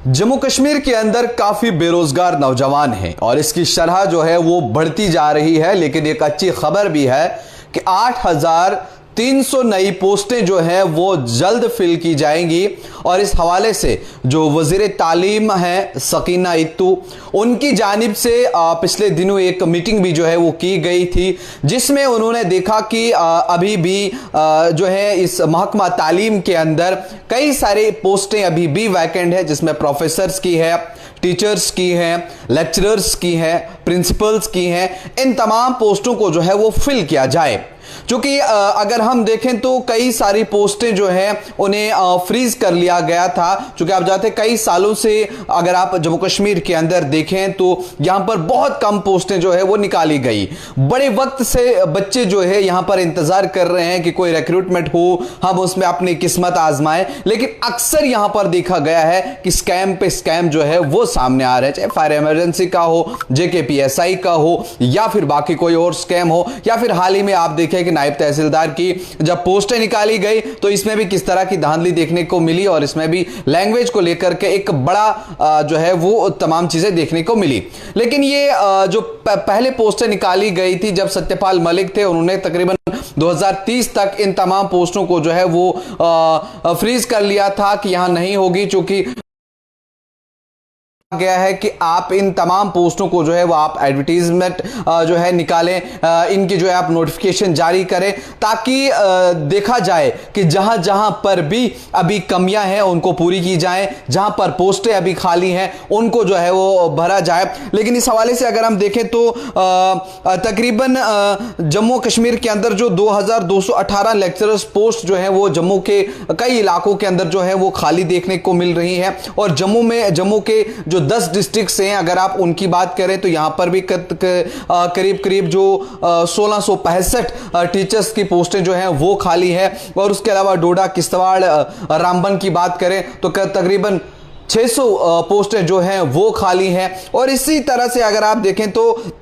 जम्मू कश्मीर के अंदर काफी बेरोजगार नौजवान हैं और इसकी शरह जो है वो बढ़ती जा रही है। लेकिन एक अच्छी खबर भी है कि 8,300 नई पोस्टें जो हैं वो जल्द फिल की जाएंगी। और इस हवाले से जो वजीर तालीम हैं सकीना इत्तू, उनकी जानिब से पिछले दिनों एक मीटिंग भी जो है वो की गई थी, जिसमें उन्होंने देखा कि अभी भी जो है इस महकमा तालीम के अंदर कई सारे पोस्टें अभी भी वैकेंट है, जिसमें प्रोफेसर्स की है, टीचर्स की हैं, लेक्चरर्स की हैं, प्रिंसिपल्स की हैं। इन तमाम पोस्टों को जो है वो फिल किया जाए। क्योंकि अगर हम देखें तो कई सारी पोस्टें जो हैं उन्हें फ्रीज कर लिया गया था। क्योंकि आप जानते हैं कई सालों से अगर आप जम्मू कश्मीर के अंदर देखें तो यहां पर बहुत कम पोस्टें जो है वो निकाली गई। बड़े वक्त से बच्चे जो है यहां पर इंतजार कर रहे हैं कि कोई रिक्रूटमेंट हो, हम उसमें अपनी किस्मत आजमाएं। लेकिन अक्सर यहां पर देखा गया है कि स्कैम पे स्कैम जो है वो सामने आ रहे हैं, चाहे फायर इमरजेंसी का हो, JKPSI का हो, या फिर बाकी कोई और स्कैम हो, या फिर हाल ही में आप देखें कि नायब तहसीलदार की जब पोस्टें निकाली गई तो इसमें भी किस तरह की धांधली देखने को मिली और इसमें भी लैंग्वेज को लेकर के एक बड़ा जो है वो तमाम चीजें देखने को मिली। लेकिन ये जो पहले पोस्टें निकाली गई थी जब सत्यपाल मलिक थे, उन्होंने तकरीबन 2030 तक इन तमाम पोस्टों को जो है वो फ्रीज कर लिया था कि यहां नहीं होगी। चूंकि गया है कि आप इन तमाम पोस्टों को जो है वो आप एडवर्टीजमेंट जो है निकालें, इनकी जो है आप नोटिफिकेशन जारी करें, ताकि देखा जाए कि जहां जहां पर भी अभी कमियां हैं उनको पूरी की जाए, जहां पर पोस्टें अभी खाली हैं उनको जो है वो भरा जाए। लेकिन इस हवाले से अगर हम देखें तो तकरीबन जम्मू कश्मीर के अंदर जो 2218 लेक्चरर्स पोस्ट जो है वो जम्मू के कई इलाकों के अंदर जो है वो खाली देखने को मिल रही है। और जम्मू के जो 10 डिस्ट्रिक्ट्स हैं, अगर आप उनकी बात करें तो यहां पर भी करीब करीब जो 1665 टीचर्स की पोस्टें जो हैं वो खाली है। और उसके अलावा डोडा, किश्तवाड़, रामबन की बात करें तो तकरीबन 600 पोस्टें जो हैं वो खाली हैं। और इसी तरह से अगर आप देखें तो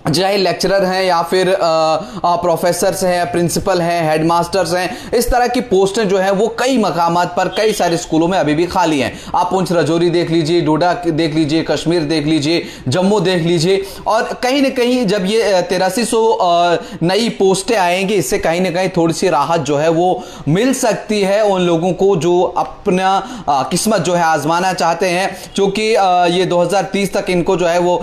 चाहे लेक्चरर हैं या फिर प्रोफेसर्स हैं, प्रिंसिपल हैं, हेडमास्टर्स हैं, इस तरह की पोस्टें जो हैं वो कई मकामात पर कई सारे स्कूलों में अभी भी खाली हैं। आप पुंछ राजौरी देख लीजिए, डोडा देख लीजिए, कश्मीर देख लीजिए, जम्मू देख लीजिए। और कहीं ना कहीं जब ये 8300 नई पोस्टें आएंगी, इससे कहीं ना कहीं थोड़ी सी राहत जो है वो मिल सकती है उन लोगों को जो अपना किस्मत जो है आजमाना चाहते हैं। क्योंकि ये 2030 तक इनको जो है वो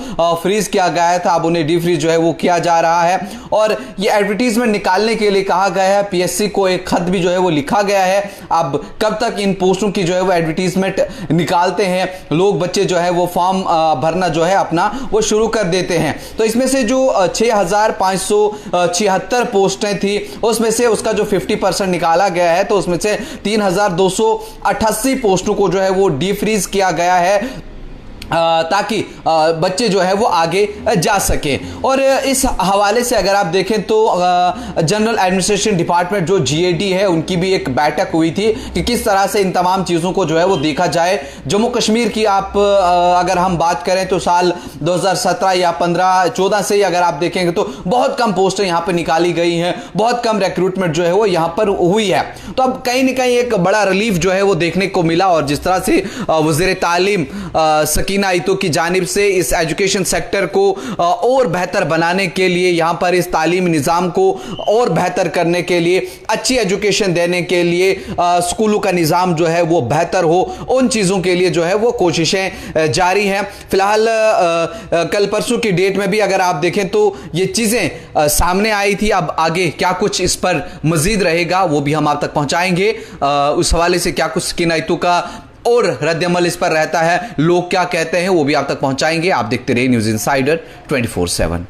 फ्रीज किया गया था, अब उन्हें जो है वो किया जा रहा है। और ये एडवर्टीजमेंट निकालने के लिए कहा गया है, PSC को एक खत भी जो है वो लिखा गया है। अब कब तक इन पोस्टों की जो है वो एडवर्टीजमेंट निकालते हैं लोग, बच्चे जो है वो फॉर्म भरना जो है अपना वो शुरू कर देते हैं। तो इसमें से जो 6576 पोस्टें थी उसमें से उसका जो 50% निकाला गया है, तो उसमें से 3288 पोस्टों को जो है वो डीफ्रीज किया गया है, ताकि बच्चे जो है वो आगे जा सके। और इस हवाले से अगर आप देखें तो जनरल एडमिनिस्ट्रेशन डिपार्टमेंट जो GAD है, उनकी भी एक बैठक हुई थी कि किस तरह से इन तमाम चीज़ों को जो है वो देखा जाए। जम्मू कश्मीर की आप अगर हम बात करें तो साल 2017 या 15-14 से ही अगर आप देखेंगे तो बहुत कम पोस्टें यहाँ पर निकाली गई हैं, बहुत कम रिक्रूटमेंट जो है वो यहाँ पर हुई है। तो अब कहीं ना कहीं एक बड़ा रिलीफ जो है वो देखने को मिला। और जिस तरह से वज़ीर तालीम सकीना इत्तू की जानिब से इस एजुकेशन सेक्टर को और बेहतर बनाने के लिए, यहां पर इस तालीमी निज़ाम को और बेहतर करने के लिए, अच्छी एजुकेशन देने के लिए, स्कूलों का निज़ाम जो है वो बेहतर हो, उन चीज़ों के लिए जो है वो कोशिशें जारी हैं। फिलहाल कल परसों की डेट में भी अगर आप देखें तो ये चीज़ें सामने आई थी। अब आगे क्या कुछ इस पर मजीद रहेगा वो भी हम आप तक पहुंचाएंगे। उस हवाले से क्या कुछ सकीना इत्तू का और रद्द-ए-अमल इस पर रहता है, लोग क्या कहते हैं, वो भी आप तक पहुंचाएंगे। आप देखते रहिए न्यूज़ इनसाइडर 24/7।